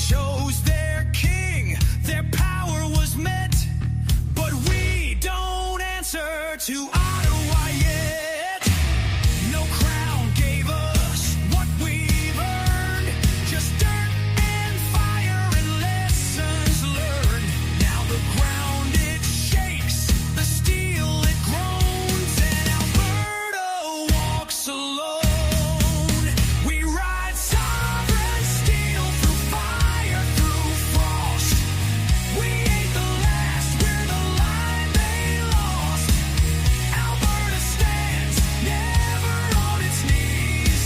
chose their king, their power was met, but we don't answer to Ottawa yet. No crown gave us what we've earned, just dirt and fire and lessons learned. Now the ground it shakes, the steel it groans, and Alberta walks alone. We ride sovereign steel through fire, through frost. We ain't the last, we're the line they lost. Alberta stands never on its knees,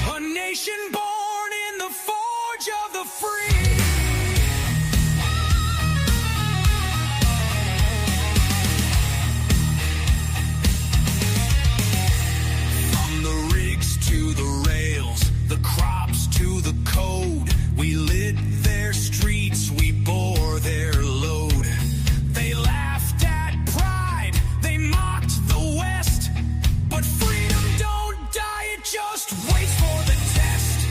a nation born in the forge of the free. From the rigs to the rails, the crops to the code, we lit their streets, we bore their load. They laughed at pride, they mocked the West, but freedom don't die, it just waits for the test.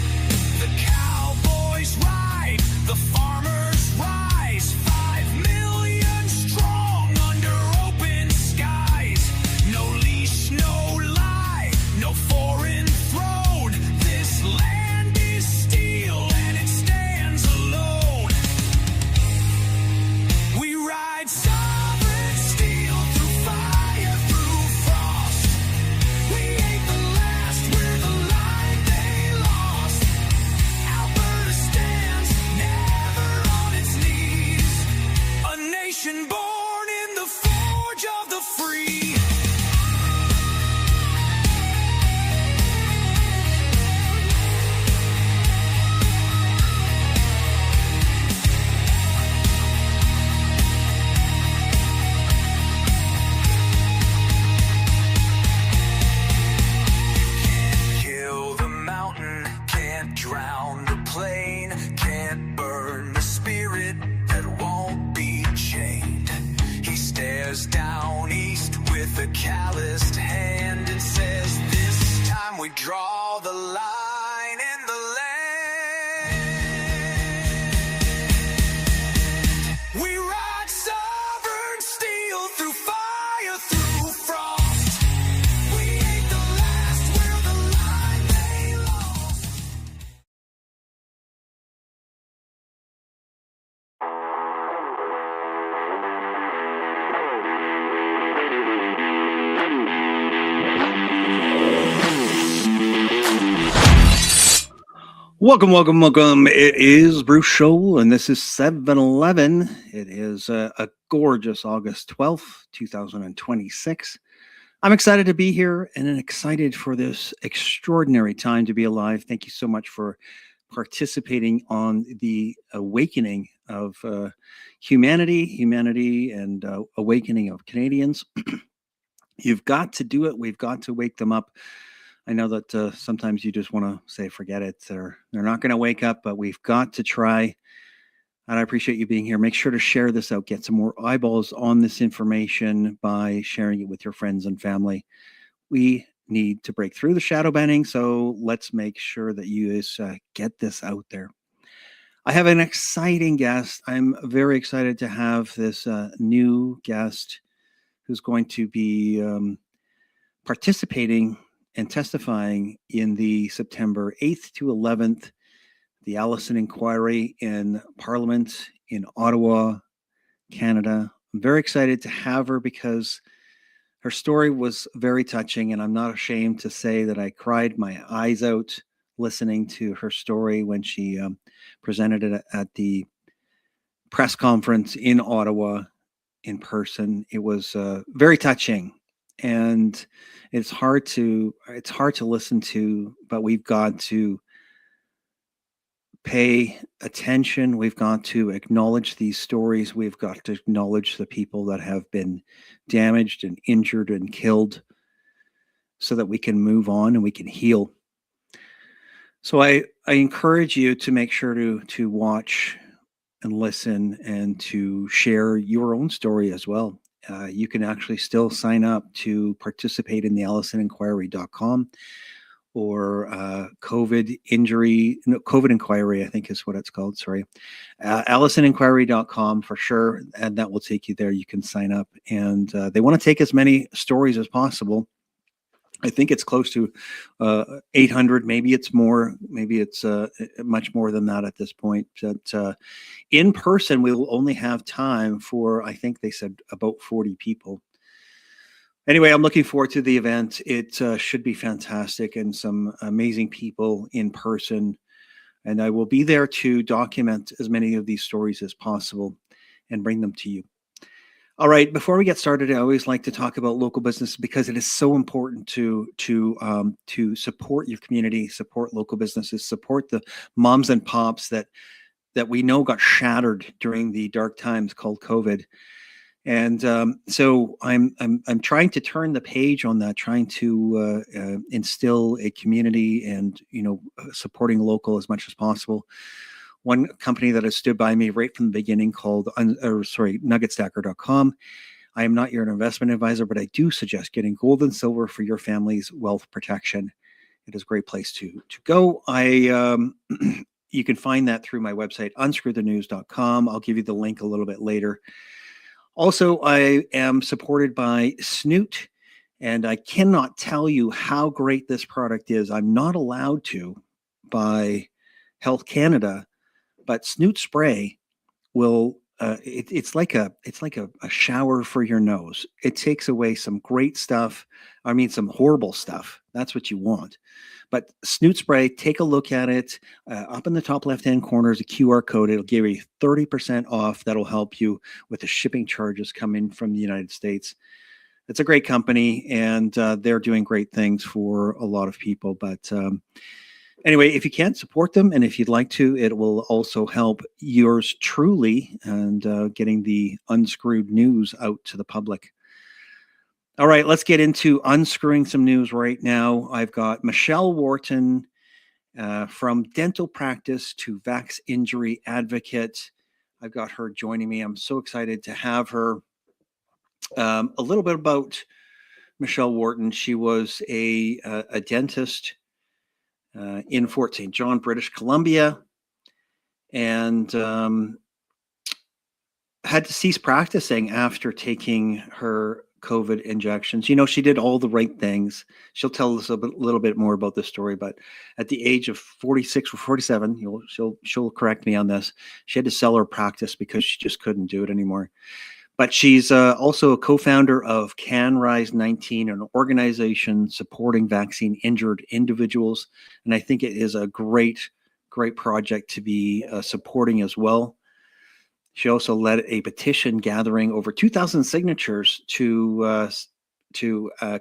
The cowboys ride, the farmers rise, 5 million strong under open skies. No leash, no lie, no foreign throne. This land is steel and it stands alone. We ride sovereign steel through fire, through frost. We ain't the last, we're the line they lost. Alberta stands never on its knees, a nation born in the forge of the free. Can't kill the mountain, can't drown the plain, can't burn the spirit that won't be chained. He stares down east with a calloused hand and says, this time we draw the line in the land. We ride sovereign steel through fire, through frost. We ain't the last, we're the line they lost. Welcome, welcome, welcome. It is Bruce Show, and this is 7-Eleven. It is a gorgeous August 12th, 2026. I'm excited to be here and excited for this extraordinary time to be alive. Thank you so much for participating on the awakening of humanity, and awakening of Canadians. You've got to do it. We've got to wake them up. I know that sometimes you just want to say, forget it. They're not going to wake up, but we've got to try. And I appreciate you being here. Make sure to share this out. Get some more eyeballs on this information by sharing it with your friends and family. We need to break through the shadow banning, so let's make sure that you guys get this out there. I have an exciting guest. I'm very excited to have this new guest who's going to be participating and testifying in the September 8th to 11th, the Allison Inquiry in Parliament in Ottawa, Canada. I'm very excited to have her because her story was very touching, and I'm not ashamed to say that I cried my eyes out listening to her story when she presented it at the press conference in Ottawa in person. It was very touching. And it's hard to listen to, but we've got to pay attention. We've got to acknowledge these stories. We've got to acknowledge the people that have been damaged and injured and killed so that we can move on and we can heal. So I encourage you to make sure to watch and listen and to share your own story as well. You can actually still sign up to participate in the AllisonInquiry.com. COVID injury, no, COVID inquiry, I think is what it's called. Sorry. AllisonInquiry.com for sure. And that will take you there. You can sign up, and they want to take as many stories as possible. I think it's close to 800. Maybe it's more. Maybe it's much more than that at this point. But in person, we will only have time for, I think they said, about 40 people. Anyway, I'm looking forward to the event. It should be fantastic, and some amazing people in person. And I will be there to document as many of these stories as possible and bring them to you. All right. Before we get started, I always like to talk about local business because it is so important to support your community, support local businesses, support the moms and pops that we know got shattered during the dark times called COVID. And so I'm trying to turn the page on that, trying to instill a community and supporting local as much as possible. One company that has stood by me right from the beginning called nuggetstacker.com. I am not your investment advisor, but I do suggest getting gold and silver for your family's wealth protection. It is a great place to go. You can find that through my website, unscrewthenews.com. I'll give you the link a little bit later. Also, I am supported by Snoot, and I cannot tell you how great this product is. I'm not allowed to by Health Canada, but Snoot spray will. It's like a shower for your nose. It takes away some great stuff. I mean, some horrible stuff. That's what you want. But Snoot spray, take a look at it. Up in the top left-hand corner is a QR code. It'll give you 30% off. That'll help you with the shipping charges coming from the United States. It's a great company, and they're doing great things for a lot of people. But anyway, if you can't support them, and if you'd like to, it will also help yours truly and getting the unscrewed news out to the public. All right, let's get into unscrewing some news right now. I've got Michelle Worton from dental practice to vax injury advocate. I've got her joining me. I'm so excited to have her. A little bit about Michelle Worton. She was a dentist in Fort St. John, British Columbia, and had to cease practicing after taking her COVID injections. She did all the right things. She'll tell us a little bit more about this story, but at the age of 46 or 47, she'll correct me on this, she had to sell her practice because she just couldn't do it anymore. But she's also a co-founder of Can Rise 19, an organization supporting vaccine-injured individuals. And I think it is a great project to be supporting as well. She also led a petition gathering over 2,000 signatures to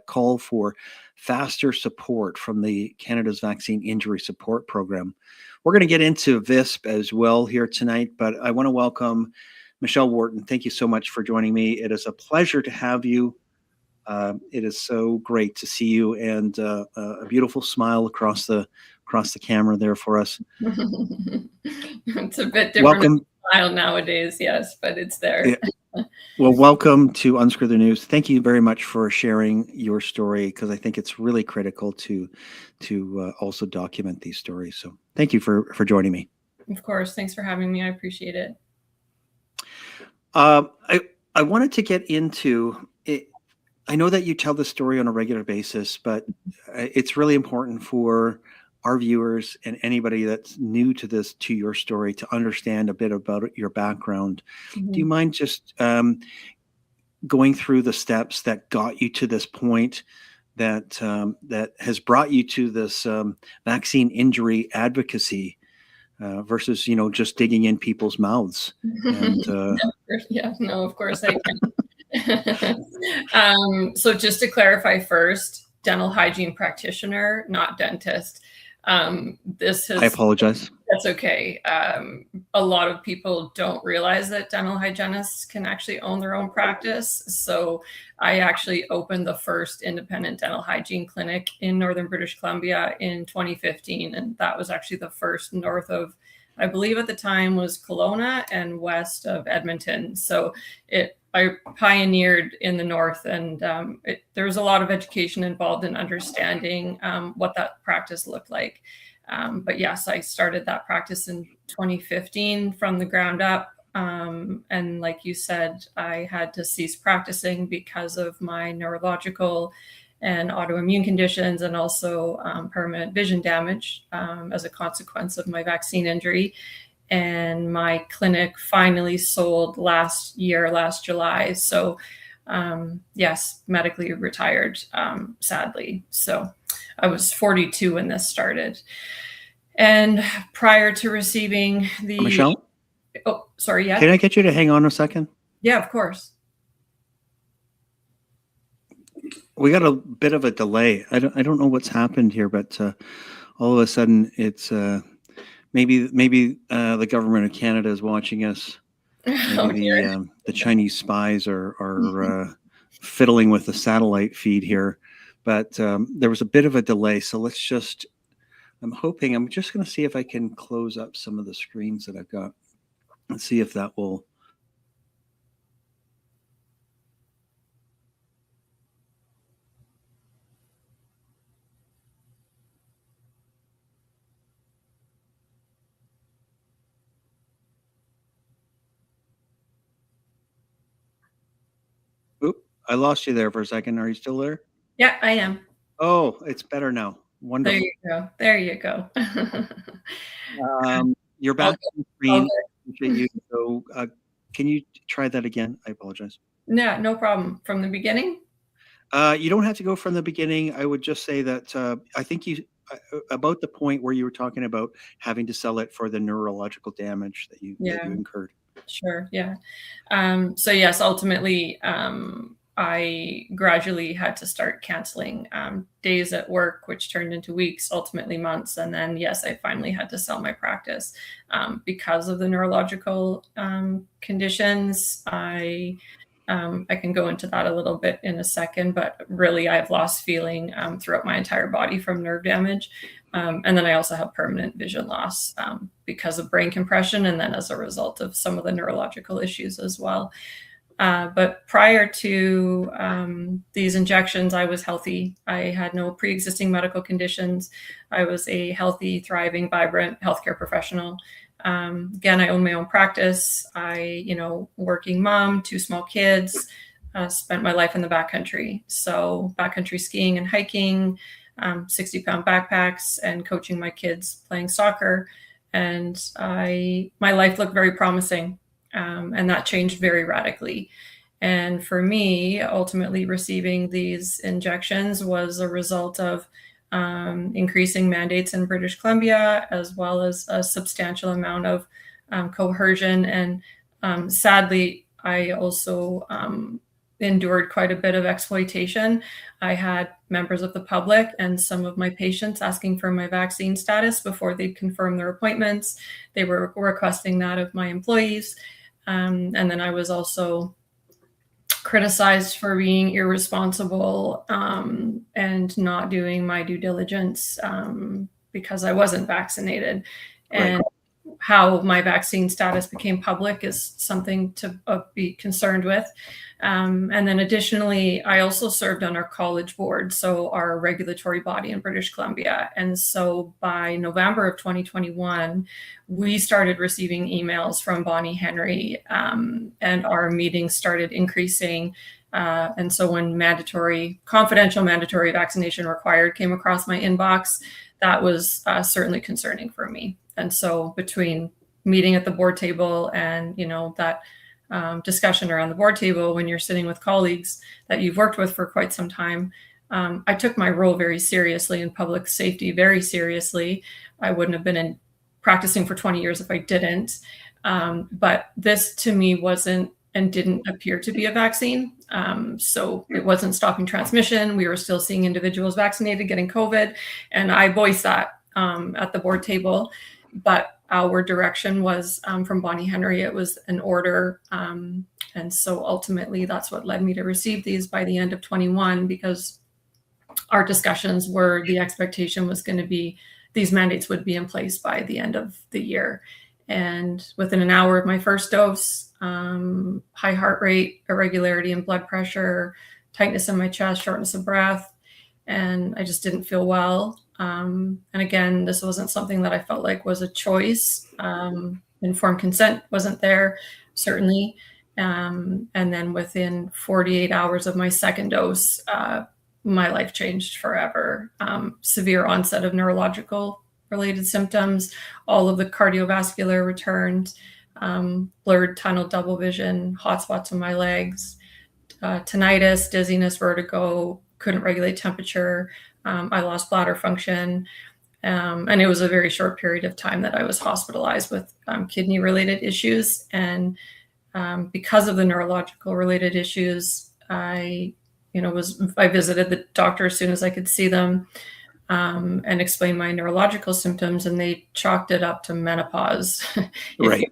call for faster support from the Canada's Vaccine Injury Support Program. We're going to get into VISP as well here tonight, but I want to welcome Michelle Worton. Thank you so much for joining me. It is a pleasure to have you. It is so great to see you, and a beautiful smile across the camera there for us. It's a bit different. Welcome. Smile nowadays, yes, but it's there. Yeah. Well, welcome to Unscrew the News. Thank you very much for sharing your story, because I think it's really critical to also document these stories. So thank you for joining me. Of course. Thanks for having me. I appreciate it. I wanted to get into it. I know that you tell the story on a regular basis, but it's really important for our viewers and anybody that's new to your story, to understand a bit about your background. Mm-hmm. Do you mind just going through the steps that got you to this point, that has brought you to this vaccine injury advocacy versus, just digging in people's mouths? And, no, of course I can. So just to clarify first, dental hygiene practitioner, not dentist. I apologize. That's okay. A lot of people don't realize that dental hygienists can actually own their own practice. So I actually opened the first independent dental hygiene clinic in Northern British Columbia in 2015. And that was actually the first north of, I believe at the time, was Kelowna and west of Edmonton. So I pioneered in the North, and there was a lot of education involved in understanding what that practice looked like. But yes, I started that practice in 2015 from the ground up. And like you said, I had to cease practicing because of my neurological and autoimmune conditions, and also permanent vision damage as a consequence of my vaccine injury. And my clinic finally sold last July. So yes, medically retired, sadly. So I was 42 when this started. And prior to receiving the... Michelle? Oh, sorry, yeah. Can I get you to hang on a second? Yeah, of course. We got a bit of a delay. I don't know what's happened here, but all of a sudden it's maybe the government of Canada is watching us. Maybe the Chinese spies are fiddling with the satellite feed here. But there was a bit of a delay, so let's just... I'm just going to see if I can close up some of the screens that I've got and see if that will... Oop, I lost you there for a second. Are you still there? Yeah, I am. Oh, it's better now. Wonderful. There you go. You're back on the screen. Appreciate you. So can you try that again? I apologize. Yeah, no problem. From the beginning? You don't have to go from the beginning. I would just say that I think about the point where you were talking about having to sell it for the neurological damage that you incurred. Sure. Yeah. So yes, ultimately, I gradually had to start canceling days at work, which turned into weeks, ultimately months. And then, yes, I finally had to sell my practice because of the neurological conditions. I can go into that a little bit in a second, but really I've lost feeling throughout my entire body from nerve damage. And then I also have permanent vision loss because of brain compression, and then as a result of some of the neurological issues as well. But prior to these injections, I was healthy. I had no pre-existing medical conditions. I was a healthy, thriving, vibrant healthcare professional. Again, I own my own practice. Working mom, 2 small kids, spent my life in the backcountry. So backcountry skiing and hiking, 60-pound backpacks, and coaching my kids playing soccer. And my life looked very promising. And that changed very radically. And for me, ultimately receiving these injections was a result of increasing mandates in British Columbia, as well as a substantial amount of coercion. And sadly, I also endured quite a bit of exploitation. I had members of the public and some of my patients asking for my vaccine status before they'd confirm their appointments. They were requesting that of my employees. And then I was also criticized for being irresponsible and not doing my due diligence because I wasn't vaccinated. And how my vaccine status became public is something to be concerned with. And then additionally, I also served on our college board, so our regulatory body in British Columbia. And so by November of 2021, we started receiving emails from Bonnie Henry, and our meetings started increasing. And so when confidential mandatory vaccination required came across my inbox, that was certainly concerning for me. And so between meeting at the board table and, that discussion around the board table when you're sitting with colleagues that you've worked with for quite some time, I took my role very seriously in public safety, very seriously. I wouldn't have been practicing for 20 years if I didn't. But this to me wasn't and didn't appear to be a vaccine. So it wasn't stopping transmission. We were still seeing individuals vaccinated getting COVID. And I voiced that at the board table. But our direction was from Bonnie Henry. It was an order. And so ultimately, that's what led me to receive these by the end of 21, because our discussions were the expectation was going to be these mandates would be in place by the end of the year. And within an hour of my first dose, high heart rate, irregularity in blood pressure, tightness in my chest, shortness of breath, and I just didn't feel well. And again, this wasn't something that I felt like was a choice. Informed consent wasn't there, certainly. And then within 48 hours of my second dose, my life changed forever. Severe onset of neurological related symptoms, all of the cardiovascular returned, blurred tunnel double vision, hot spots on my legs, tinnitus, dizziness, vertigo, couldn't regulate temperature. I lost bladder function. And it was a very short period of time that I was hospitalized with kidney related issues. And because of the neurological related issues, I visited the doctor as soon as I could see them, and explained my neurological symptoms, and they chalked it up to menopause. Right.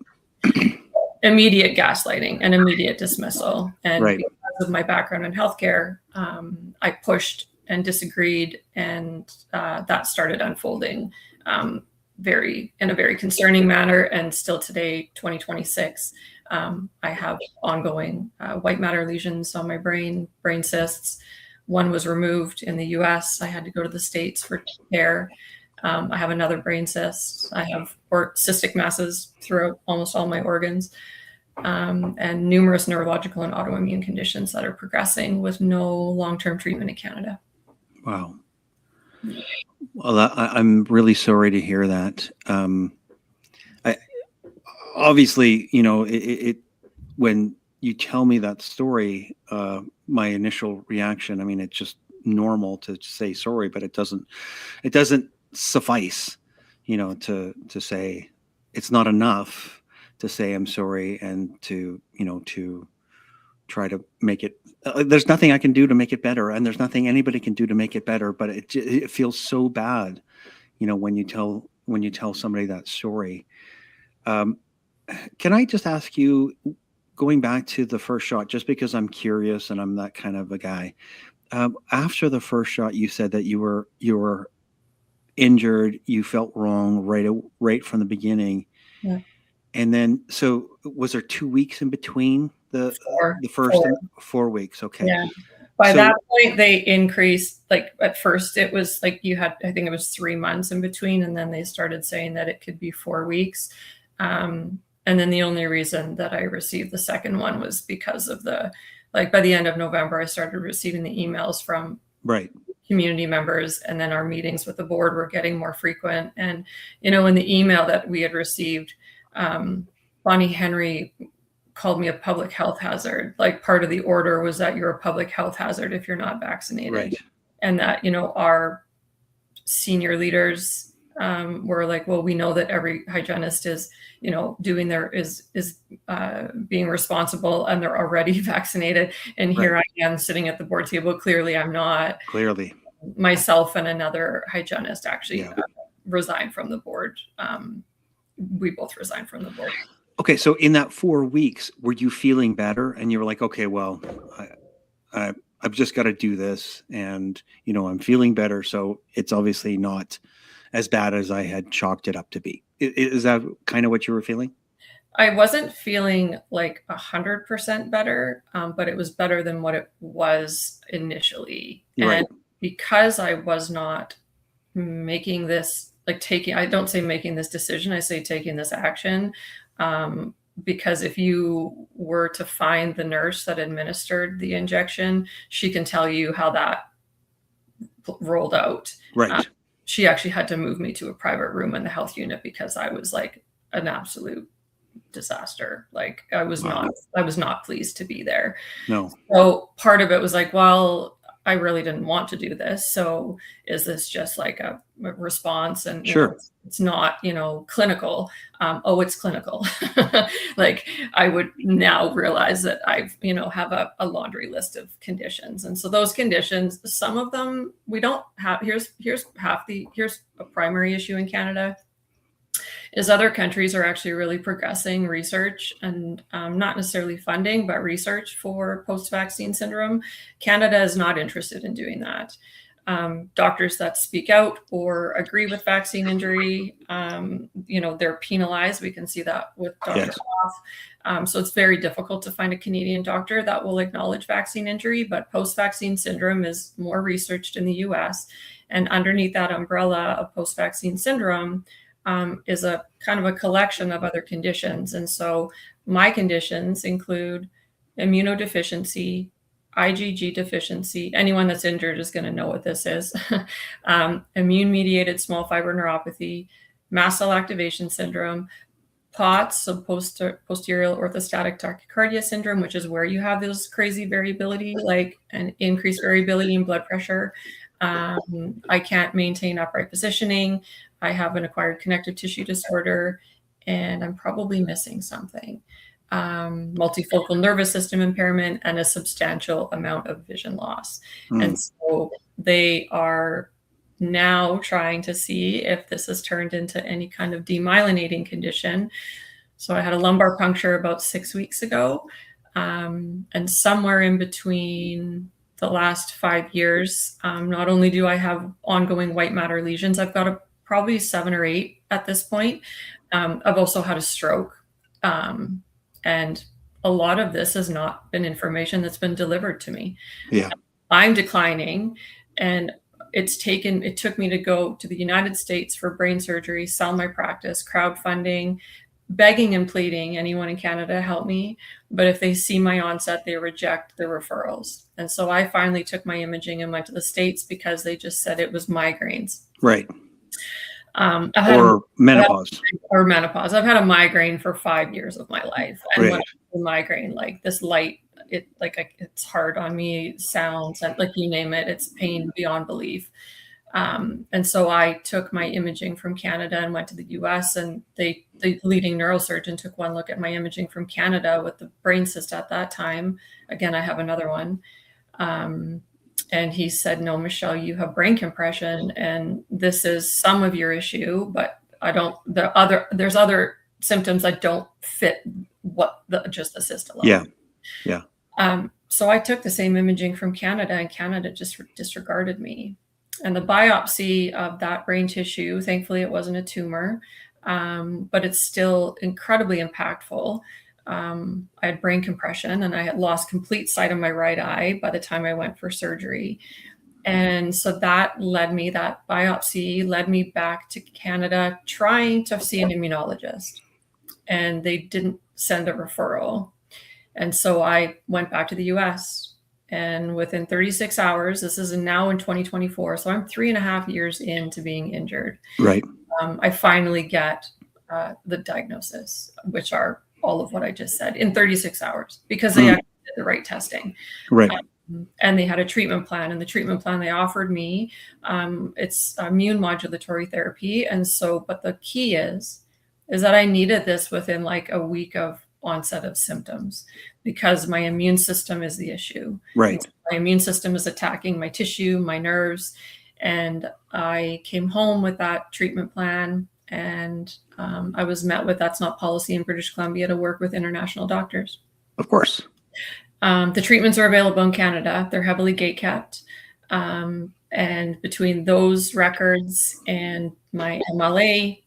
Immediate gaslighting and immediate dismissal. And right. because of my background in healthcare, I pushed and disagreed, and that started unfolding in a very concerning manner. And still today, 2026, I have ongoing white matter lesions on my brain cysts. One was removed in the US. I had to go to the States for care. I have another brain cyst. I have cystic masses throughout almost all my organs, and numerous neurological and autoimmune conditions that are progressing with no long-term treatment in Canada. Wow. Well, I'm really sorry to hear that. Obviously, when you tell me that story, my initial reaction, I mean, it's just normal to say sorry, but it doesn't suffice, to say, it's not enough to say I'm sorry and to try to make it. There's nothing I can do to make it better, and there's nothing anybody can do to make it better. But it feels so bad, when you tell somebody that story. Can I just ask you, going back to the first shot, just because I'm curious and I'm that kind of a guy. After the first shot, you said that you were injured, you felt wrong right from the beginning. Yeah. And then, so was there 2 weeks in between the first 4 weeks? Okay. Yeah. By that point, they increased, like at first it was like you had, I think it was 3 months in between. And then they started saying that it could be 4 weeks. And then the only reason that I received the second one was because of by the end of November, I started receiving the emails from community members, and then our meetings with the board were getting more frequent. And, in the email that we had received, Bonnie Henry called me a public health hazard. Like, part of the order was that you're a public health hazard if you're not vaccinated. Right. And that, our senior leaders were like, well, we know that every hygienist is, doing being responsible, and they're already vaccinated. And here I am sitting at the board table. Clearly I'm not. Clearly. Myself and another hygienist actually resigned from the board. We both resigned from the board. Okay. So in that 4 weeks, were you feeling better? And you were like, okay, well, I've just got to do this, and, I'm feeling better. So it's obviously not as bad as I had chalked it up to be. Is that kind of what you were feeling? I wasn't feeling like 100% better, but it was better than what it was initially. Right. And because I was not making this, I don't say making this decision, I say taking this action. Because if you were to find the nurse that administered the injection, she can tell you how that rolled out. Right. She actually had to move me to a private room in the health unit because I was like an absolute disaster. Like, I was not pleased to be there. No. So part of it was like, well, I really didn't want to do this. So is this just like a response? And sure, it's not, clinical. It's clinical. Like, I would now realize that I've, have a laundry list of conditions. And so those conditions, some of them we don't have. Here's a primary issue in Canada. Is other countries are actually really progressing research and not necessarily funding, but research for post-vaccine syndrome. Canada is not interested in doing that. Doctors that speak out or agree with vaccine injury, they're penalized. We can see that with Dr. Yes. Hoff. So it's very difficult to find a Canadian doctor that will acknowledge vaccine injury, but post-vaccine syndrome is more researched in the US. And underneath that umbrella of post-vaccine syndrome is a kind of a collection of other conditions. And so my conditions include immunodeficiency, IgG deficiency. Anyone that's injured is going to know what this is. Immune-mediated small fiber neuropathy, mast cell activation syndrome, POTS, so posterior orthostatic tachycardia syndrome, which is where you have those crazy variability, like an increased variability in blood pressure. I can't maintain upright positioning. I have an acquired connective tissue disorder, and I'm probably missing something. Multifocal nervous system impairment, and a substantial amount of vision loss. And so they are now trying to see if this has turned into any kind of demyelinating condition. So I had a lumbar puncture about 6 weeks ago. And somewhere in between the last 5 years, not only do I have ongoing white matter lesions, I've got probably 7 or 8 at this point. I've also had a stroke. And a lot of this has not been information that's been delivered to me. Yeah. I'm declining, and it took me to go to the United States for brain surgery, sell my practice, crowdfunding, begging and pleading anyone in Canada help me. But if they see my onset, they reject the referrals. And so I finally took my imaging and went to the States because they just said it was migraines. Right. Or menopause. I've had a migraine for 5 years of my life. And Right. when I have a migraine, like this light, it's hard on me, sounds, and like you name it, it's pain beyond belief. And so I took my imaging from Canada and went to the US, and the leading neurosurgeon took one look at my imaging from Canada with the brain cyst at that time. Again, I have another one. And he said, no, Michelle, you have brain compression, and this is some of your issue, but there's other symptoms that don't fit just the cyst alone. Yeah. Yeah. So I took the same imaging from Canada, and Canada just disregarded me. And the biopsy of that brain tissue, thankfully it wasn't a tumor, but it's still incredibly impactful. I had brain compression, and I had lost complete sight of my right eye by the time I went for surgery. And so that biopsy led me back to Canada trying to see an immunologist, and they didn't send a referral. And so I went back to the US, and within 36 hours, this is now in 2024, so I'm 3.5 years into being injured. Right. I finally get the diagnosis, which are all of what I just said, in 36 hours, because they actually did the right testing. Right. And they had a treatment plan, and the treatment plan they offered me, it's immune modulatory therapy. And so, but the key is that I needed this within like a week of onset of symptoms, because my immune system is the issue. Right. So my immune system is attacking my tissue, my nerves. And I came home with that treatment plan, and I was met with that's not policy in British Columbia to work with international doctors. Of course. The treatments are available in Canada. They're heavily gate kept. And between those records and my MLA,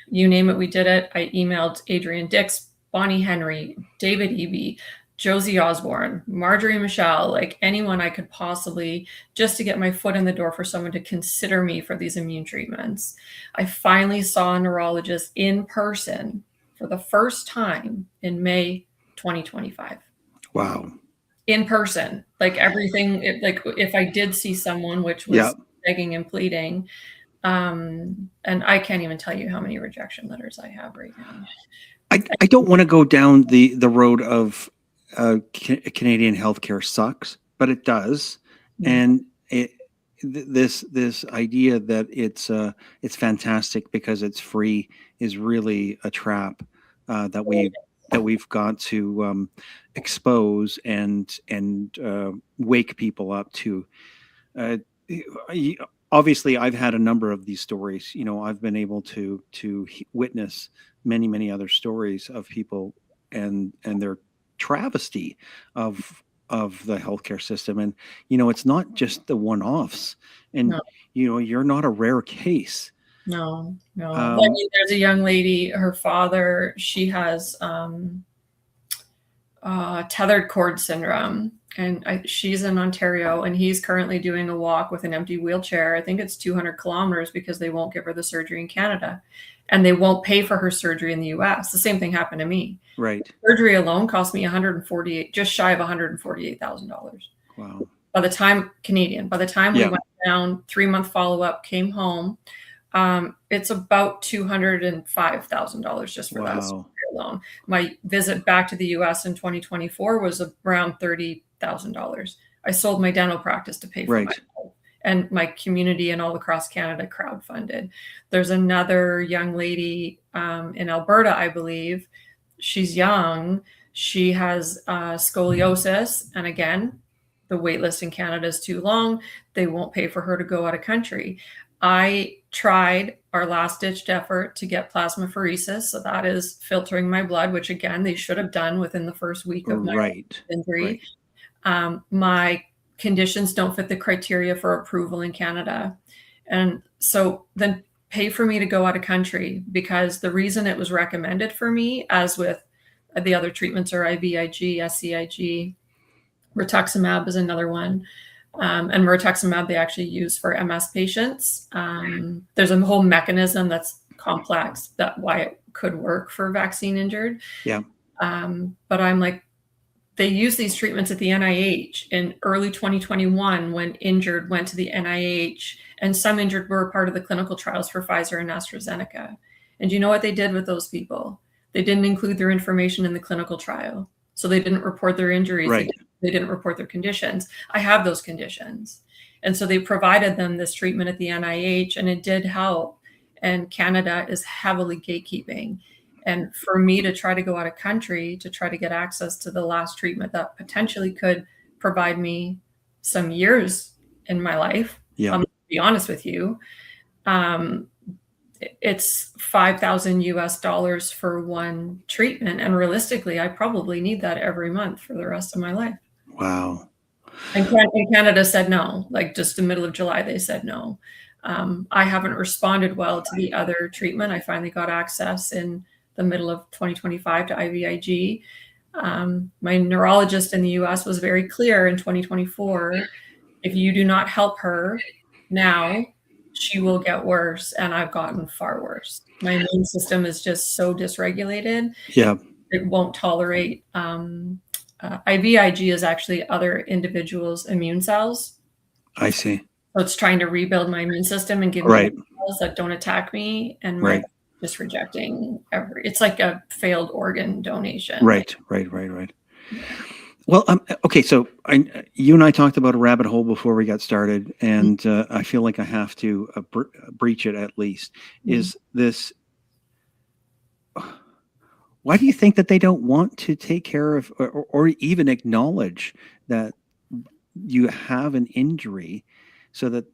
you name it, we did it. I emailed Adrian Dix, Bonnie Henry, David Eby, Josie Osborne, Marjorie Michelle, like anyone I could possibly, just to get my foot in the door for someone to consider me for these immune treatments. I finally saw a neurologist in person for the first time in May 2025. Wow. In person, like everything, like if I did see someone, which was begging and pleading, and I can't even tell you how many rejection letters I have right now. I don't want to go down the road of Canadian healthcare sucks, but it does. And this idea that it's fantastic because it's free is really a trap that we've got to expose and wake people up to. Obviously, I've had a number of these stories. You know, I've been able to witness many other stories of people and their travesty of of the healthcare system. And, it's not just the one-offs. And, No. You're not a rare case. No. I mean, there's a young lady, her father, she has tethered cord syndrome, and she's in Ontario, and he's currently doing a walk with an empty wheelchair. I think it's 200 kilometers because they won't give her the surgery in Canada, and they won't pay for her surgery in the US. The same thing happened to me. Right. Surgery alone cost me just shy of $148,000. Wow. By the time we went down, 3-month follow-up, came home, it's about $205,000 just for that surgery alone. My visit back to the US in 2024 was around $30,000. I sold my dental practice to pay for my health, and my community and all across Canada crowdfunded. There's another young lady in Alberta, I believe. She's young. She has scoliosis, and again, the wait list in Canada is too long. They won't pay for her to go out of country. I tried our last-ditched effort to get plasmapheresis, so that is filtering my blood, which again they should have done within the first week of my injury. My conditions don't fit the criteria for approval in Canada, and so then pay for me to go out of country, because the reason it was recommended for me, as with the other treatments, are IVIG, SCIG, rituximab is another one. And rituximab they actually use for MS patients. There's a whole mechanism that's complex that why it could work for vaccine injured. Yeah. But I'm like, they use these treatments at the NIH in early 2021 when injured went to the NIH, and some injured were a part of the clinical trials for Pfizer and AstraZeneca. And do you know what they did with those people? They didn't include their information in the clinical trial. So they didn't report their injuries. Right. They didn't report their conditions. I have those conditions. And so they provided them this treatment at the NIH, and it did help. And Canada is heavily gatekeeping. And for me to try to go out of country to try to get access to the last treatment that potentially could provide me some years in my life, to be honest with you, it's $5,000 for one treatment. And realistically, I probably need that every month for the rest of my life. Wow. And Canada said no, like just the middle of July, they said no. I haven't responded well to the other treatment. I finally got access in the middle of 2025 to IVIG. My neurologist in the US was very clear in 2024, if you do not help her now, she will get worse. And I've gotten far worse. My immune system is just so dysregulated. Yeah. It won't tolerate. IVIG is actually other individuals' immune cells. I see. So it's trying to rebuild my immune system and give me cells that don't attack me, and my just rejecting it's like a failed organ donation. Right. Well, okay. So you and I talked about a rabbit hole before we got started, and I feel like I have to breach it at least. Is this? Why do you think that they don't want to take care of or even acknowledge that you have an injury, so that,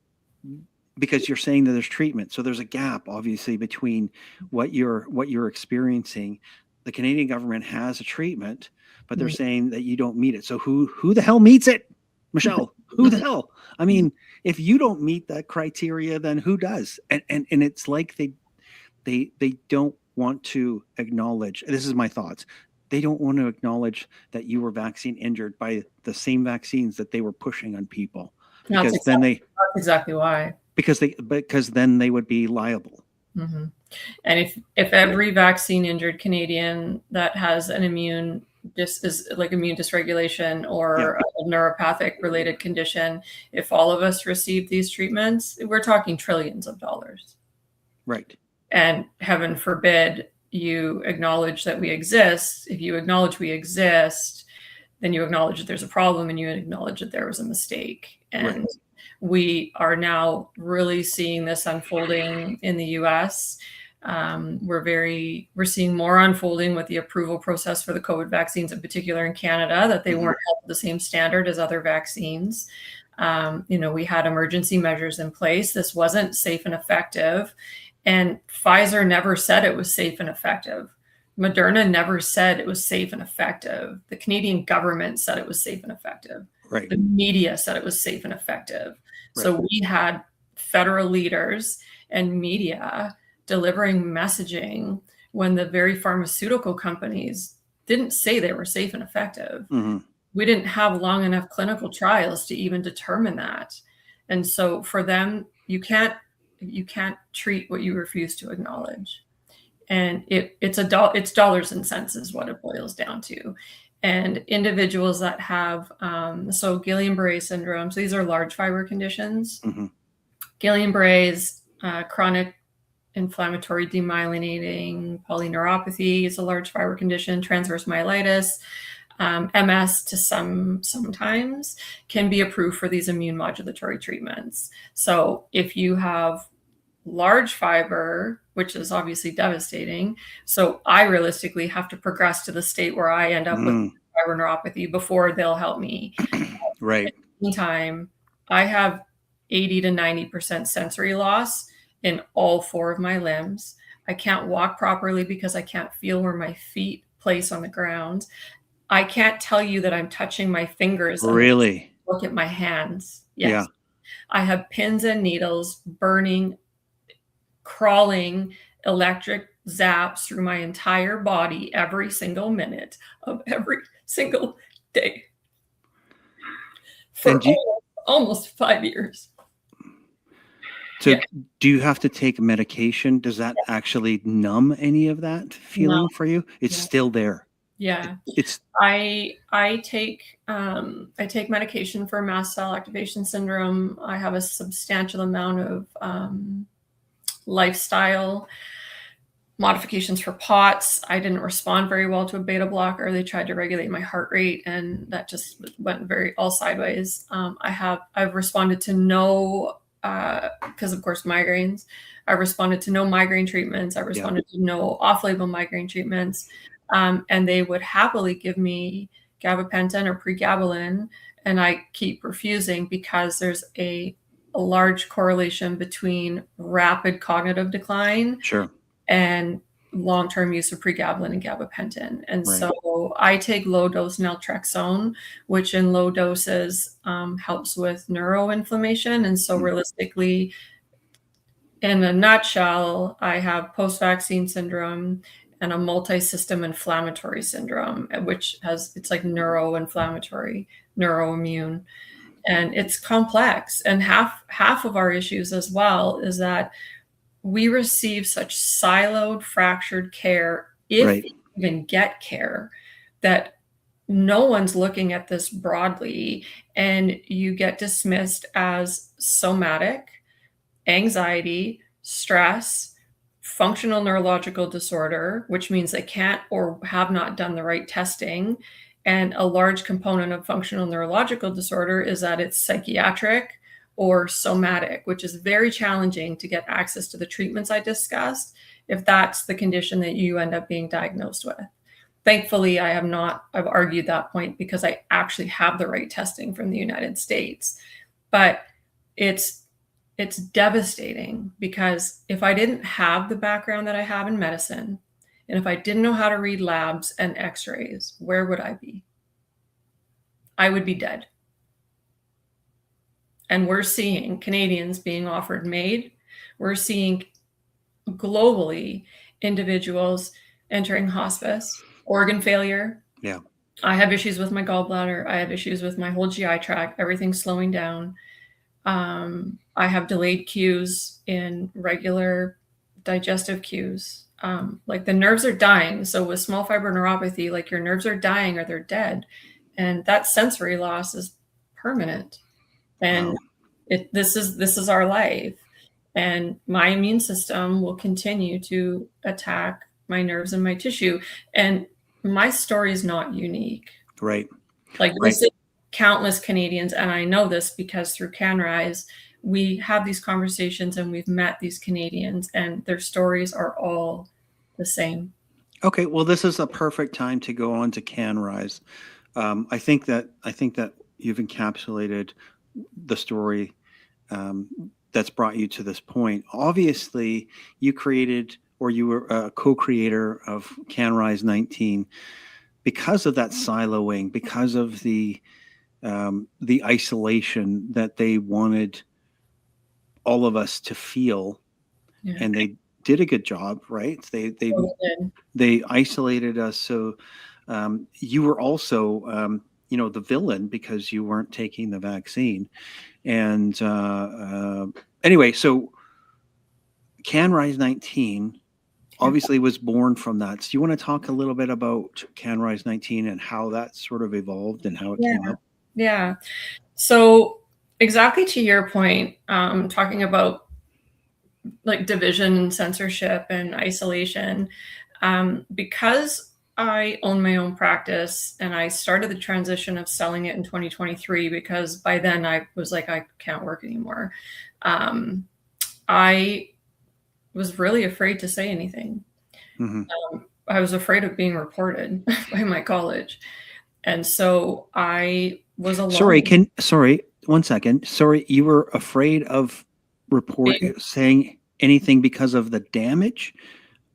because you're saying that there's treatment, so there's a gap obviously between what you're experiencing. The Canadian government has a treatment, but they're saying that you don't meet it. So who the hell meets it, Michelle? Who the hell? I mean, if you don't meet that criteria, then who does? And it's like they don't want to acknowledge. This is my thoughts. They don't want to acknowledge that you were vaccine injured by the same vaccines that they were pushing on people, because that's exactly why. Because then they would be liable. Mm-hmm. And if every vaccine injured Canadian that has an immune dysregulation or a neuropathic related condition, if all of us receive these treatments, we're talking trillions of dollars. Right. And heaven forbid you acknowledge that we exist. If you acknowledge we exist, then you acknowledge that there's a problem, and you acknowledge that there was a mistake. And we are now really seeing this unfolding in the US. We're seeing more unfolding with the approval process for the COVID vaccines, in particular in Canada, that they weren't held to the same standard as other vaccines. We had emergency measures in place. This wasn't safe and effective. And Pfizer never said it was safe and effective. Moderna never said it was safe and effective. The Canadian government said it was safe and effective. Right. The media said it was safe and effective. Right. So we had federal leaders and media delivering messaging when the very pharmaceutical companies didn't say they were safe and effective. Mm-hmm. We didn't have long enough clinical trials to even determine that. And so for them, you can't treat what you refuse to acknowledge. And it's dollars and cents is what it boils down to. And individuals that have so Guillain-Barré syndrome, so these are large fiber conditions. Mm-hmm. Guillain-Barré's chronic inflammatory demyelinating polyneuropathy is a large fiber condition. Transverse myelitis, MS to sometimes can be approved for these immune modulatory treatments. So if you have large fiber, which is obviously devastating, so I realistically have to progress to the state where I end up with fiber neuropathy before they'll help me. Right. In the meantime, I have 80 to 90% sensory loss in all 4 of my limbs. I can't walk properly because I can't feel where my feet place on the ground. I can't tell you that I'm touching my fingers. Really? Look at my hands. Yes. Yeah. I have pins and needles, burning, crawling, electric zaps through my entire body every single minute of every single day for almost 5 years. So do you have to take medication? Does that actually numb any of that feeling for you? It's still there. Yeah. It's I take medication for mast cell activation syndrome. I have a substantial amount of lifestyle modifications for POTS. I didn't respond very well to a beta blocker. They tried to regulate my heart rate, and that just went all sideways. I've responded to no, because of course migraines. I responded to no migraine treatments. I responded to no off-label migraine treatments, and they would happily give me gabapentin or pregabalin, and I keep refusing because there's a large correlation between rapid cognitive decline and long-term use of pregabalin and gabapentin. And so I take low-dose naltrexone, which in low doses helps with neuroinflammation. And so realistically, in a nutshell, I have post-vaccine syndrome and a multi-system inflammatory syndrome, it's like neuroinflammatory, neuroimmune. And it's complex. And half of our issues as well is that we receive such siloed, fractured care, if we even get care, that no one's looking at this broadly, and you get dismissed as somatic, anxiety, stress, functional neurological disorder, which means they can't or have not done the right testing. And a large component of functional neurological disorder is that it's psychiatric or somatic, which is very challenging to get access to the treatments I discussed if that's the condition that you end up being diagnosed with. Thankfully, I've argued that point because I actually have the right testing from the United States. But it's devastating, because if I didn't have the background that I have in medicine, and if I didn't know how to read labs and x-rays, where would I be? I would be dead. And we're seeing Canadians being offered MAID. We're seeing globally individuals entering hospice, organ failure. Yeah. I have issues with my gallbladder. I have issues with my whole GI tract. Everything's slowing down. I have delayed cues in regular digestive cues. Like the nerves are dying. So with small fiber neuropathy, like your nerves are dying or they're dead. And that sensory loss is permanent. And this is our life. And my immune system will continue to attack my nerves and my tissue. And my story is not unique. Right. Like this is countless Canadians. And I know this because through CanRise, we have these conversations and we've met these Canadians, and their stories are all the same. Okay. Well, this is a perfect time to go on to CanRise. I think that you've encapsulated the story that's brought you to this point. Obviously, you created or you were a co-creator of CanRise 19 because of that siloing, because of the isolation that they wanted all of us to feel, Yeah. and they did a good job, right? They Totally did. they isolated us. So you were also, the villain because you weren't taking the vaccine. And anyway, so CanRise 19 obviously was born from that. So you want to talk a little bit about CanRise 19 and how that sort of evolved and how it Yeah. came up? Yeah. So exactly to your point, talking about like division and censorship and isolation, because I own my own practice and I started the transition of selling it in 2023 because by then I was like, I can't work anymore. I was really afraid to say anything. Mm-hmm. I was afraid of being reported by my college. And so I was alone. Sorry, 1 second. Sorry, you were afraid of saying anything because of the damage,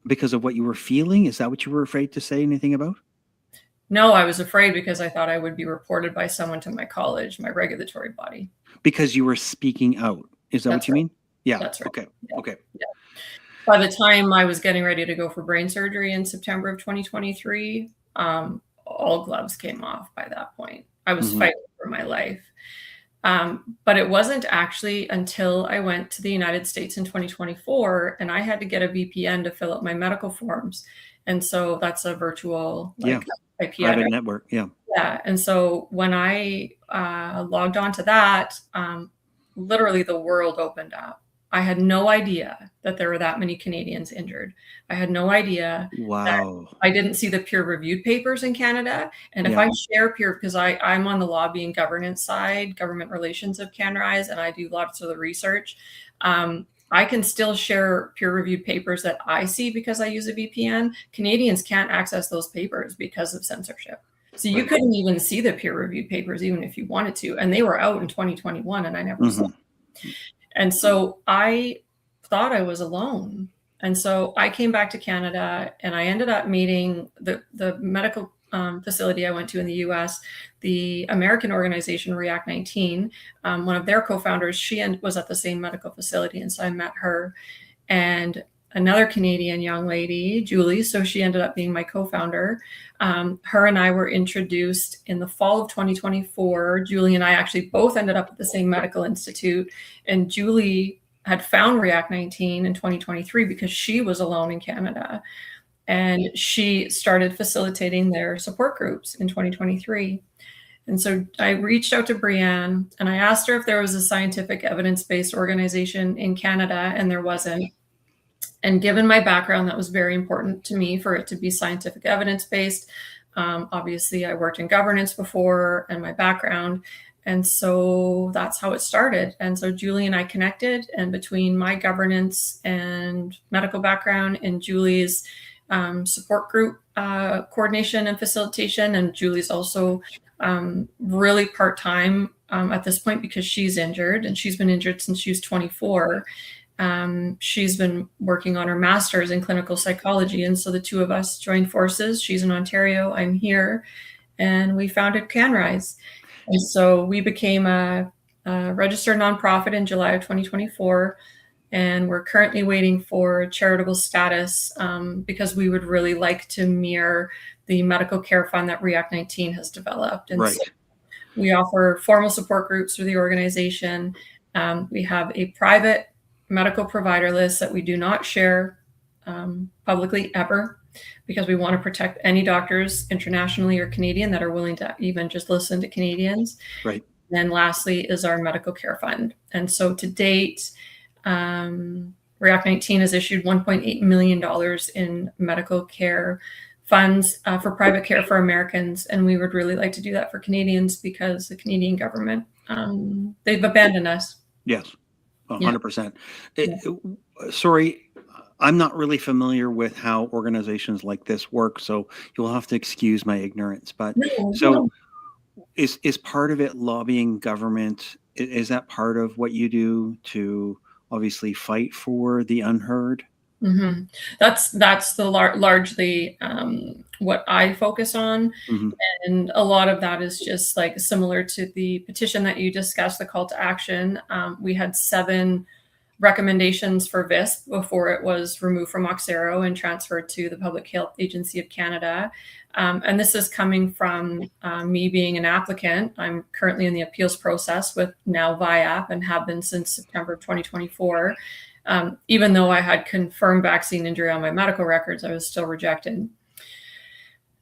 because of what you were feeling? Is that what you were afraid to say anything about? No, I was afraid because I thought I would be reported by someone to my college, my regulatory body. Because you were speaking out. Is that That's what you right. mean? Yeah. That's right. Okay. Yeah. Okay. Yeah. By the time I was getting ready to go for brain surgery in September of 2023, all gloves came off by that point. I was Mhm. fighting for my life. But it wasn't actually until I went to the United States in 2024 and I had to get a VPN to fill out my medical forms. And so that's a virtual Yeah. IP Private address. network. Yeah. Yeah. And so when I logged on to that, literally the world opened up. I had no idea that there were that many Canadians injured. I had no idea that Wow. I didn't see the peer-reviewed papers in Canada. And if Yeah. I share because I'm on the lobby and governance side, government relations of CanRise, and I do lots of the research, I can still share peer-reviewed papers that I see because I use a VPN. Canadians can't access those papers because of censorship. So you Right. couldn't even see the peer-reviewed papers even if you wanted to. And they were out in 2021 and I never saw them. And so I thought I was alone. And so I came back to Canada and I ended up meeting the medical facility I went to in the US, the American organization React 19. One of their co-founders, she was at the same medical facility. And so I met her and another Canadian young lady, Julie. So she ended up being my co-founder. Her and I were introduced in the fall of 2024. Julie and I actually both ended up at the same medical institute. And Julie had found React 19 in 2023 because she was alone in Canada. And she started facilitating their support groups in 2023. And so I reached out to Brianne and I asked her if there was a scientific evidence-based organization in Canada, and there wasn't. And given my background, that was very important to me for it to be scientific evidence-based. Obviously, I worked in governance before and my background. And so that's how it started. And so Julie and I connected, and between my governance and medical background and Julie's support group coordination and facilitation, and Julie's also really part-time at this point because she's injured, and she's been injured since she was 24. She's been working on her master's in clinical psychology. And so the two of us joined forces. She's in Ontario, I'm here, and we founded CanRise. And so we became a registered nonprofit in July of 2024. And we're currently waiting for charitable status because we would really like to mirror the medical care fund that React 19 has developed. And Right. so we offer formal support groups through the organization. We have a private medical provider list that we do not share publicly ever, because we want to protect any doctors internationally or Canadian that are willing to even just listen to Canadians. Right. And then lastly is our medical care fund. And so to date, React 19 has issued $1.8 million in medical care funds for private care for Americans. And we would really like to do that for Canadians because the Canadian government, they've abandoned us. Yes. 100%. Sorry, I'm not really familiar with how organizations like this work, so you'll have to excuse my ignorance. But is part of it lobbying government? Is that part of what you do to obviously fight for the unheard? Mhm. That's the largely what I focus on, Hmm. and a lot of that is just like similar to the petition that you discussed, the call to action. We had 7 recommendations for VISP before it was removed from Oxero and transferred to the Public Health Agency of Canada. And this is coming from me being an applicant. I'm currently in the appeals process with now VIAP and have been since September of 2024. Even though I had confirmed vaccine injury on my medical records, I was still rejected.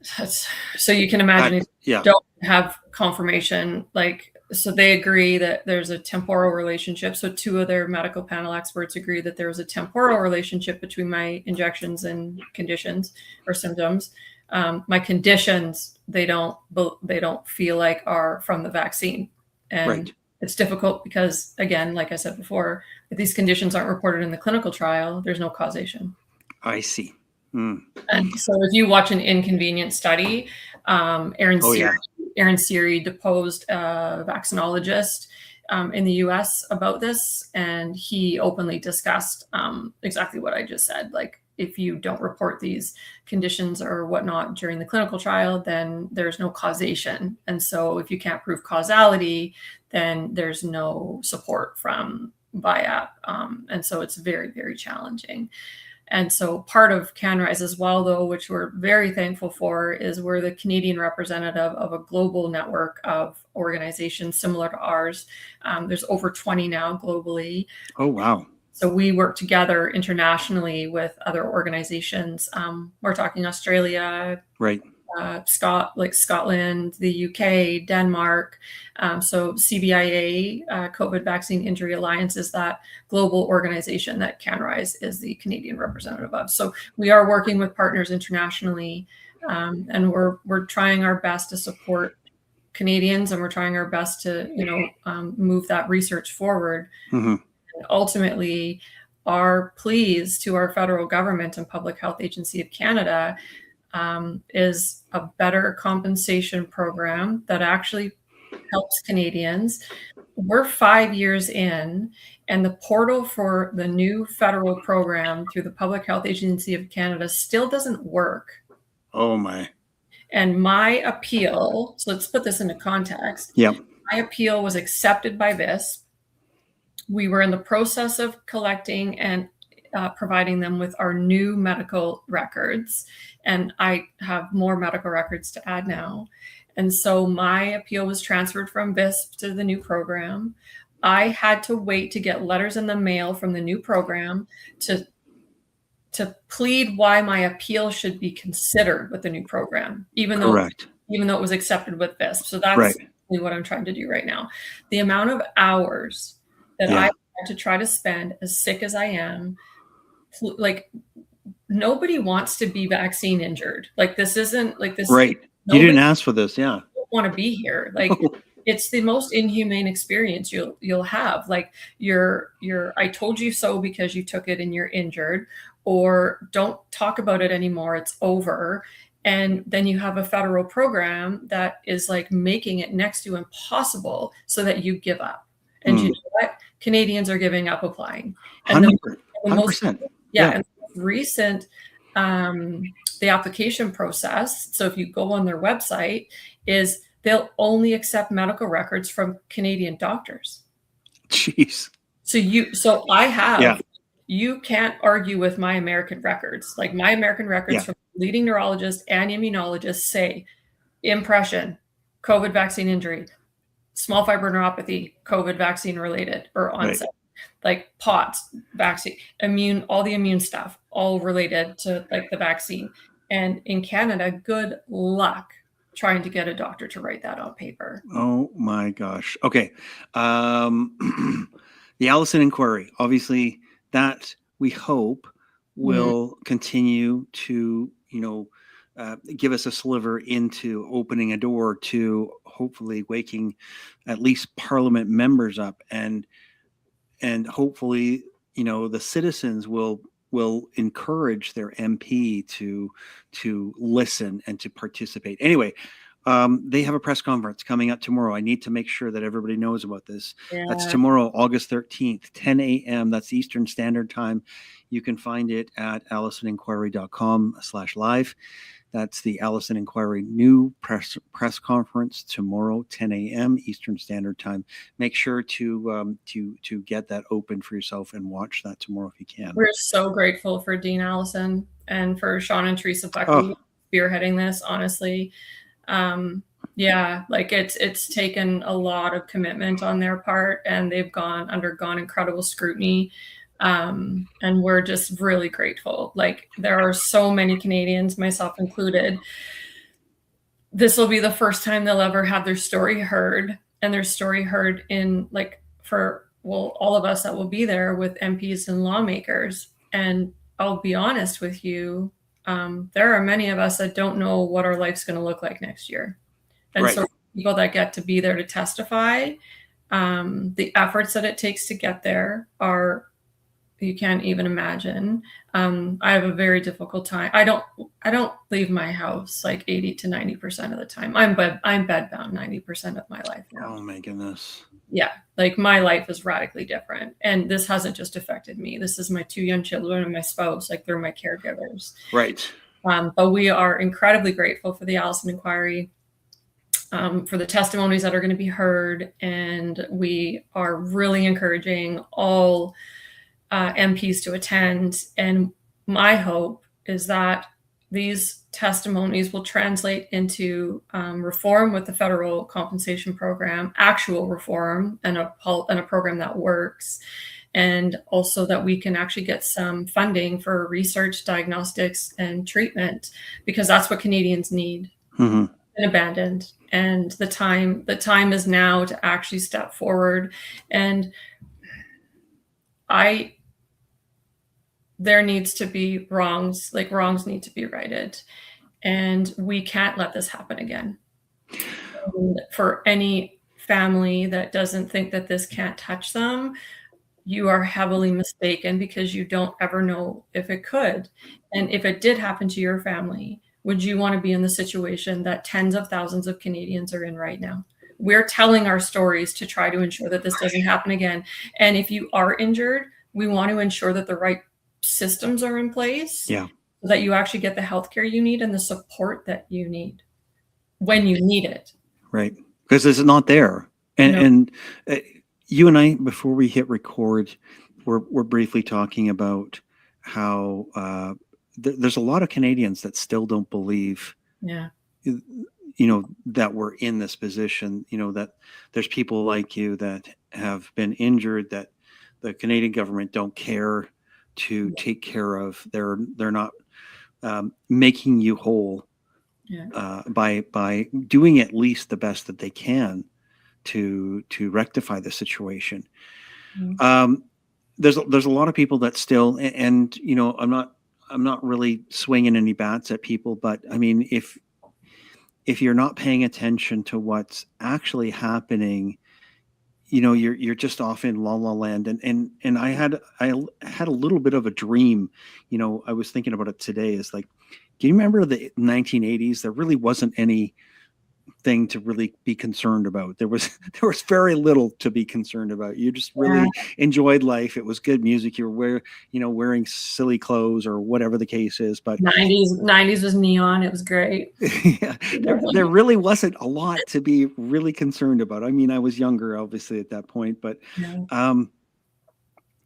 So you can imagine if you Yeah. don't have confirmation, so they agree that there's a temporal relationship. So 2 of their medical panel experts agree that there was a temporal relationship between my injections and conditions or symptoms. My conditions, they don't feel like are from the vaccine. And Right. it's difficult because, again, like I said before, if these conditions aren't reported in the clinical trial, there's no causation. I see. Mm. And so if you watch an inconvenient study, Aaron Seary deposed a vaccinologist in the US about this, and he openly discussed exactly what I just said. Like, if you don't report these conditions or whatnot during the clinical trial, then there's no causation. And so if you can't prove causality, then there's no support from VIAP. And so it's very, very challenging. And so part of CanRise as well, though, which we're very thankful for, is we're the Canadian representative of a global network of organizations similar to ours. There's over 20 now globally. Oh, wow. So we work together internationally with other organizations. We're talking Australia, Right. Scotland, the UK, Denmark. So CBIA, COVID Vaccine Injury Alliance, is that global organization that CanRise is the Canadian representative of. So we are working with partners internationally, and we're trying our best to support Canadians, and we're trying our best to move that research forward. Hmm. And ultimately, our pleas to our federal government and Public Health Agency of Canada is a better compensation program that actually helps Canadians. We're 5 years in, and the portal for the new federal program through the Public Health Agency of Canada still doesn't work. Oh, my. And my appeal, so let's put this into context. Yep. My appeal was accepted by VISP. We were in the process of collecting and providing them with our new medical records. And I have more medical records to add now. And so my appeal was transferred from VISP to the new program. I had to wait to get letters in the mail from the new program to plead why my appeal should be considered with the new program, even though it was accepted with VISP. So that's what I'm trying to do right now. The amount of hours that I had to try to spend, as sick as I am, like, nobody wants to be vaccine injured. Like, this isn't like this. Right. You didn't ask for this. Yeah. Don't want to be here. Like, it's the most inhumane experience you'll have. Like, you're I told you so because you took it and you're injured, or don't talk about it anymore. It's over. And then you have a federal program that is like making it next to impossible so that you give up. And you know what? Canadians are giving up applying. And 100%. And recent, the application process, so if you go on their website, is they'll only accept medical records from Canadian doctors. Jeez. You can't argue with my American records. Like, my American records from leading neurologists and immunologists say impression, COVID vaccine injury, small fiber neuropathy, COVID vaccine related or onset, like POTS, vaccine, immune, all the immune stuff, all related to like the vaccine. And in Canada, good luck trying to get a doctor to write that on paper. Oh my gosh. Okay. The Allison Inquiry, obviously, that we hope will continue to, give us a sliver into opening a door to hopefully waking at least Parliament members up, and hopefully, the citizens will encourage their MP to listen and to participate. Anyway, They have a press conference coming up tomorrow. I need to make sure that everybody knows about this. Yeah. That's tomorrow, August 13th, 10 a.m. That's Eastern Standard Time. You can find it at allisoninquiry.com/live. That's the Allison Inquiry new press conference tomorrow, 10 a.m. Eastern Standard Time. Make sure to get that open for yourself and watch that tomorrow if you can. We're so grateful for Dean Allison and for Sean and Teresa Buckley spearheading this. Honestly, yeah, like it's taken a lot of commitment on their part, and they've undergone incredible scrutiny. And we're just really grateful. Like, there are so many Canadians, myself included. This will be the first time they'll ever have their story heard, and their story heard in all of us that will be there with MPs and lawmakers. And I'll be honest with you, there are many of us that don't know what our life's going to look like next year. And so people that get to be there to testify, the efforts that it takes to get there are, you can't even imagine. I have a very difficult time. I don't leave my house like 80 to 90% of the time. I'm bedbound 90% of my life now. Oh my goodness. Yeah, like my life is radically different. And this hasn't just affected me. This is my 2 young children and my spouse. Like, they're my caregivers. Right. But we are incredibly grateful for the Allison Inquiry, for the testimonies that are going to be heard. And we are really encouraging all MPs to attend. And my hope is that these testimonies will translate into reform with the federal compensation program, actual reform, and a program that works. And also that we can actually get some funding for research, diagnostics, and treatment, because that's what Canadians need. And abandoned. And the time is now to actually step forward. And there needs to be wrongs need to be righted, and we can't let this happen again. And for any family that doesn't think that this can't touch them, you are heavily mistaken, because you don't ever know if it could. And if it did happen to your family, would you want to be in the situation that tens of thousands of Canadians are in right now? We're telling our stories to try to ensure that this doesn't happen again. And if you are injured, we want to ensure that the right systems are in place, so that you actually get the healthcare you need and the support that you need when you need it. Right. Because it's not there. And you and I, before we hit record, we're briefly talking about how there's a lot of Canadians that still don't believe, that we're in this position, that there's people like you that have been injured, that the Canadian government don't care to take care of. They're not making you whole by doing at least the best that they can to rectify the situation. There's a lot of people that still, and I'm not really swinging any bats at people, but I mean, if you're not paying attention to what's actually happening, you're just off in la la land. And I had a little bit of a dream. I was thinking about it today. Is like, do you remember the 1980s? There really wasn't any thing to really be concerned about. There was very little to be concerned about. You just really enjoyed life. It was good music. You were wearing silly clothes or whatever the case is. But 90s was neon. It was great. There really wasn't a lot to be really concerned about. I mean, I was younger, obviously, at that point, but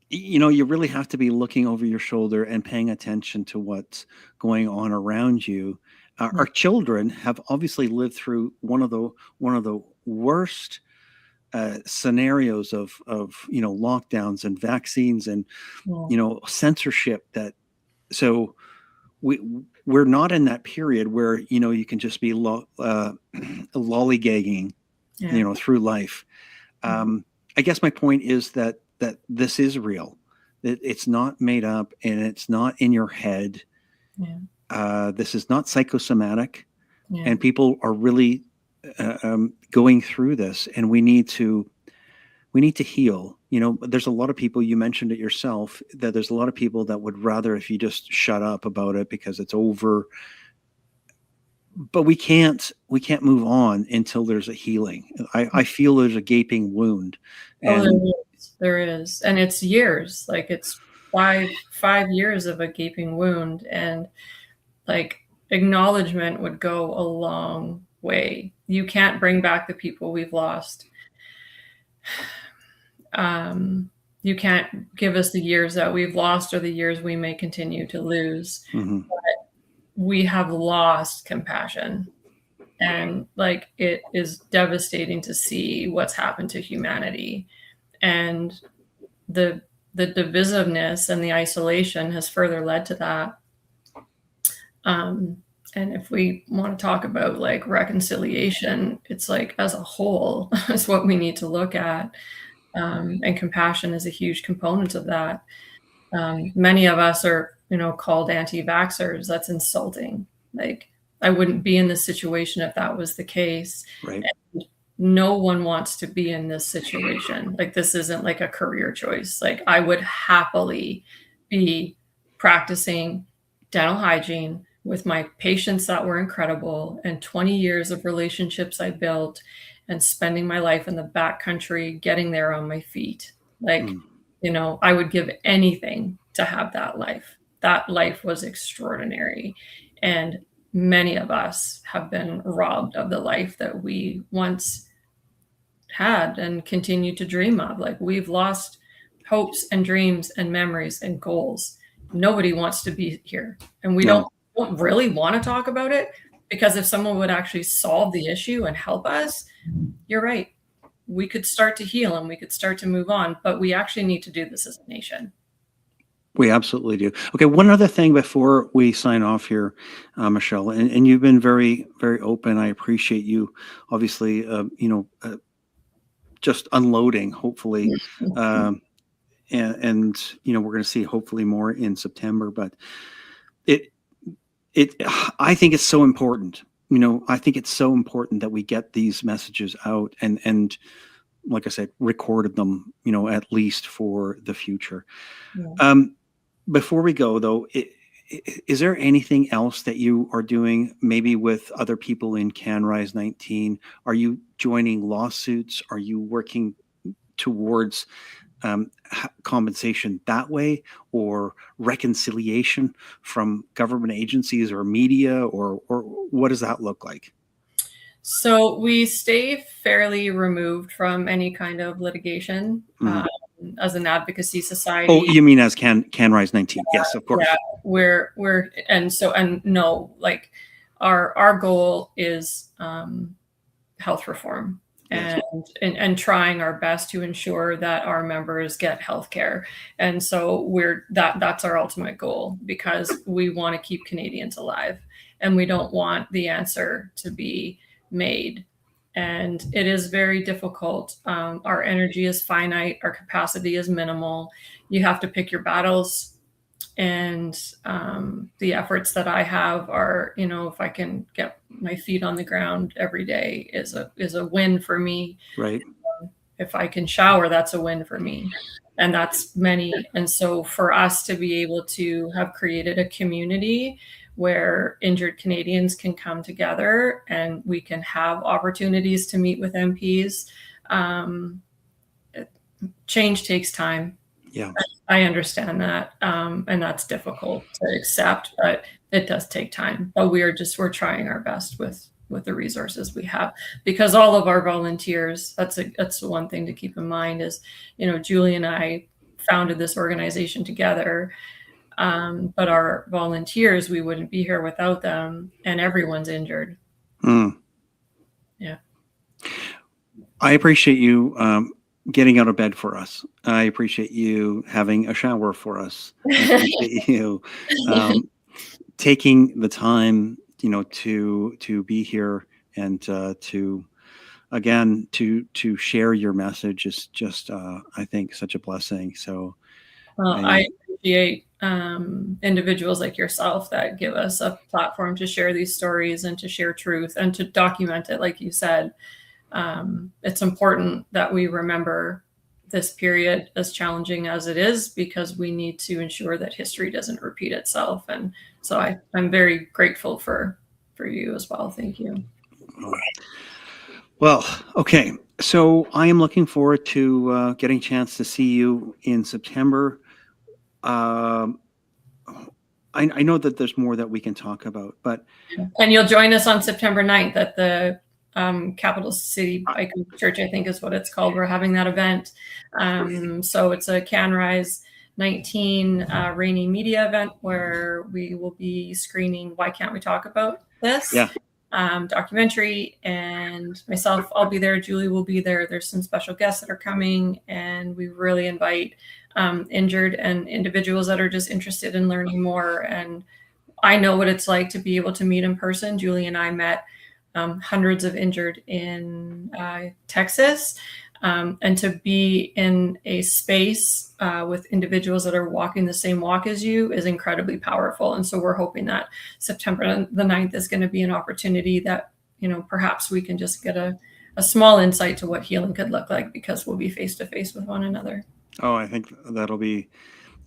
you really have to be looking over your shoulder and paying attention to what's going on around you. Our children have obviously lived through one of the worst scenarios of lockdowns and vaccines and censorship. So we're not in that period where you can just be lollygagging through life. I guess my point is that this is real. It's not made up, and it's not in your head. This is not psychosomatic, and people are really going through this, and we need to heal. There's a lot of people, you mentioned it yourself, that there's a lot of people that would rather if you just shut up about it because it's over. but we can't move on until there's a healing. I feel there's a gaping wound, Oh, and there is, and it's years. Like it's five years of a gaping wound, and like acknowledgement would go a long way. You can't bring back the people we've lost. You can't give us the years that we've lost or the years we may continue to lose. Mhm. But we have lost compassion. And like it is devastating to see what's happened to humanity. And the divisiveness and the isolation has further led to that. And if we want to talk about like reconciliation, it's like as a whole is what we need to look at. And compassion is a huge component of that. Many of us are, called anti-vaxxers. That's insulting. Like I wouldn't be in this situation if that was the case. Right. And no one wants to be in this situation. Like this isn't like a career choice. Like I would happily be practicing dental hygiene with my patients that were incredible and 20 years of relationships I built and spending my life in the backcountry, getting there on my feet. Like, I would give anything to have that life. That life was extraordinary. And many of us have been robbed of the life that we once had and continue to dream of. Like we've lost hopes and dreams and memories and goals. Nobody wants to be here. And we don't really want to talk about it, because if someone would actually solve the issue and help us, you're right. We could start to heal and we could start to move on, but we actually need to do this as a nation. We absolutely do. Okay, one other thing before we sign off here, Michelle, and you've been very, very open. I appreciate you, obviously, just unloading, hopefully, and we're going to see hopefully more in September. But I think it's so important. I think it's so important that we get these messages out and like I said, recorded them, at least for the future. Yeah. Before we go, though, is there anything else that you are doing, maybe with other people in CanRise 19? Are you joining lawsuits? Are you working towards compensation that way, or reconciliation from government agencies or media, or what does that look like? So we stay fairly removed from any kind of litigation. As an advocacy society. Oh, you mean as CanRise 19? Yes, of course. Yeah, no, like our goal is health reform. Yes. And trying our best to ensure that our members get health care. And so that's our ultimate goal, because we want to keep Canadians alive and we don't want the answer to be made. And it is very difficult. Our energy is finite. Our capacity is minimal. You have to pick your battles. And the efforts that I have are, if I can get my feet on the ground every day is a win for me. Right. If I can shower, that's a win for me. And that's many. And so for us to be able to have created a community where injured Canadians can come together and we can have opportunities to meet with MPs. Change takes time. Yeah, I understand that. And that's difficult to accept, but it does take time. But we're trying our best with the resources we have, because all of our volunteers, that's the one thing to keep in mind is, Julie and I founded this organization together. But our volunteers, we wouldn't be here without them, and everyone's injured. Yeah. I appreciate you getting out of bed for us. I appreciate you having a shower for us. I appreciate you taking the time, to be here and to share your message is just, I think, such a blessing. So I appreciate individuals like yourself that give us a platform to share these stories and to share truth and to document it. Like you said, it's important that we remember this period, as challenging as it is, because we need to ensure that history doesn't repeat itself. And so I'm very grateful for for you as well. Thank you. Well, okay. So I am looking forward to getting a chance to see you in September. Um, I know that there's more that we can talk about, but And you'll join us on September 9th at the Capital City Biker Church, I think is what it's called. We're having that event. So it's a CanRise 19 rainy media event where we will be screening Why Can't We Talk About This? Yeah. Documentary, and myself, I'll be there. Julie will be there. There's some special guests that are coming, and we really invite injured and individuals that are just interested in learning more. And I know what it's like to be able to meet in person. Julie and I met hundreds of injured in Texas, and to be in a space with individuals that are walking the same walk as you is incredibly powerful. And so we're hoping that September the 9th is going to be an opportunity that, perhaps we can just get a small insight to what healing could look like, because we'll be face to face with one another. Oh, I think that'll be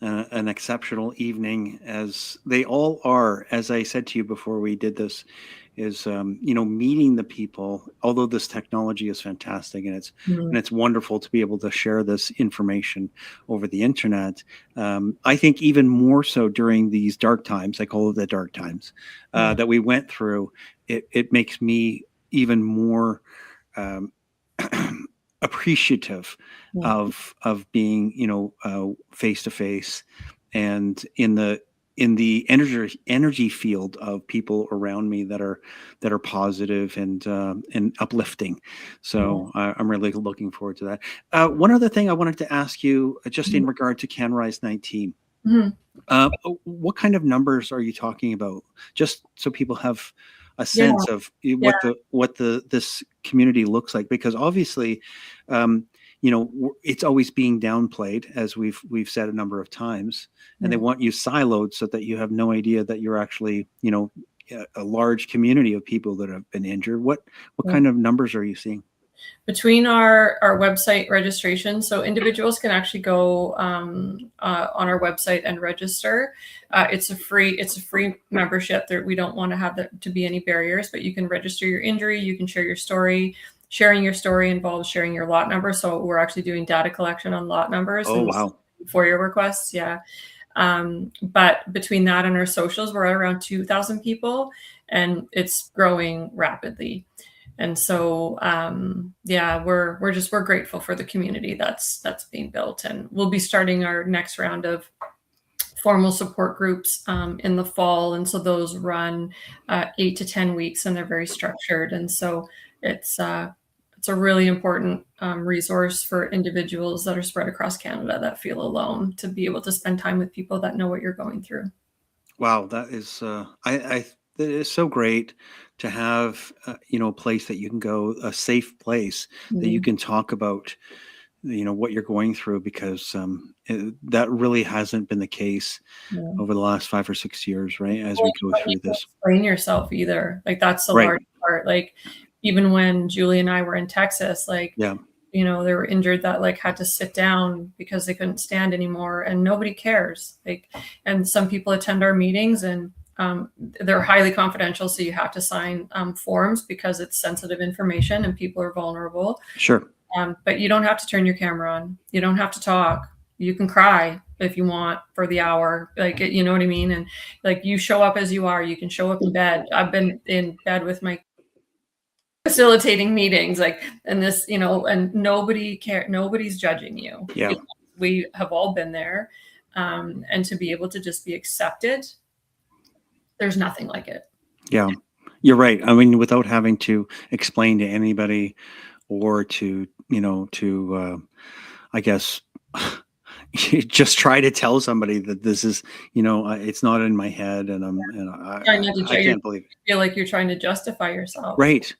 an exceptional evening, as they all are. As I said to you before we did this, is meeting the people. Although this technology is fantastic and it's wonderful to be able to share this information over the internet, I think even more so during these dark times. I call it the dark times that we went through. It makes me even more appreciative of being face to face and in the energy field of people around me that are positive and uplifting. So I'm really looking forward to that. One other thing I wanted to ask you, just in regard to CanRise 19, what kind of numbers are you talking about? Just so people have a sense of what this community looks like, because obviously, it's always being downplayed, as we've said a number of times, and they want you siloed so that you have no idea that you're actually, a large community of people that have been injured. What kind of numbers are you seeing? Between our website registration, so individuals can actually go on our website and register. It's a free membership. We don't want to have that to be any barriers, but you can register your injury. You can share your story. Sharing your story involves sharing your lot number. So we're actually doing data collection on lot numbers. Oh, wow. For your requests. Yeah. But between that and our socials, we're at around 2,000 people, and it's growing rapidly. And so, we're grateful for the community that's being built, and we'll be starting our next round of formal support groups in the fall. And so those run 8 to 10 weeks, and they're very structured. And so it's a really important resource for individuals that are spread across Canada that feel alone, to be able to spend time with people that know what you're going through. Wow, that is it is so great to have a place that you can go, a safe place that you can talk about what you're going through, because that really hasn't been the case over the last 5 or 6 years, right? As we go through this, explain yourself either. Like, that's the large part. Like, even when Julie and I were in Texas, they were injured that had to sit down because they couldn't stand anymore, and nobody cares. And some people attend our meetings, and they're highly confidential, so you have to sign forms because it's sensitive information and people are vulnerable. Sure. But you don't have to turn your camera on. You don't have to talk. You can cry if you want for the hour. You know what I mean? And you show up as you are. You can show up in bed. I've been in bed with my facilitating meetings, and this, and nobody care. Nobody's judging you. Yeah. We have all been there. And to be able to just be accepted, there's nothing like it. Yeah, you're right. I mean, without having to explain to anybody, or to, I guess, you just try to tell somebody that this is, it's not in my head, and I can't believe it. Feel like you're trying to justify yourself. Right.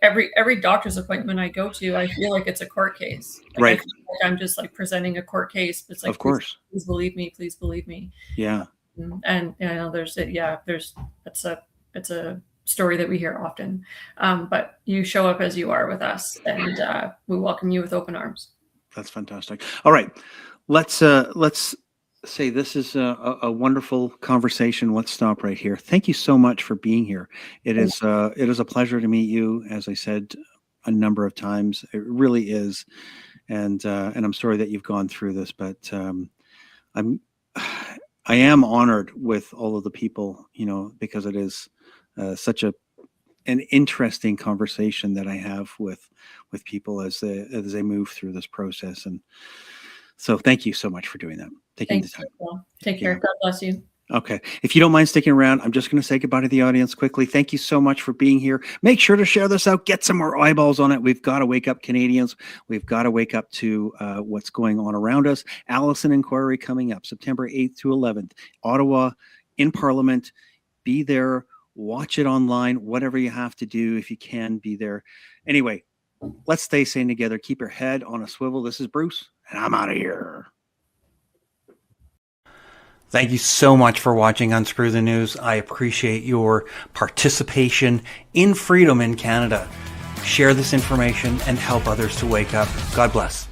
Every doctor's appointment I go to, I feel like it's a court case. Right. I feel like I'm just presenting a court case. It's of course. Please believe me. Please believe me. Yeah. And it's a story that we hear often, but you show up as you are with us, and we welcome you with open arms. That's fantastic. All right, let's say this is a wonderful conversation. Let's stop right here. Thank you so much for being here. It is a pleasure to meet you. As I said a number of times, it really is. And I'm sorry that you've gone through this, but I am honored with all of the people, because it is such an interesting conversation that I have with people as they move through this process. And so thank you so much for doing that. Taking the time. Take care. God bless you. Okay. If you don't mind sticking around, I'm just going to say goodbye to the audience quickly. Thank you so much for being here. Make sure to share this out. Get some more eyeballs on it. We've got to wake up Canadians. We've got to wake up to what's going on around us. Allison Inquiry coming up September 8th to 11th. Ottawa in Parliament. Be there. Watch it online. Whatever you have to do, if you can, be there. Anyway, let's stay sane together. Keep your head on a swivel. This is Bruce, and I'm out of here. Thank you so much for watching Unscrew the News. I appreciate your participation in freedom in Canada. Share this information and help others to wake up. God bless.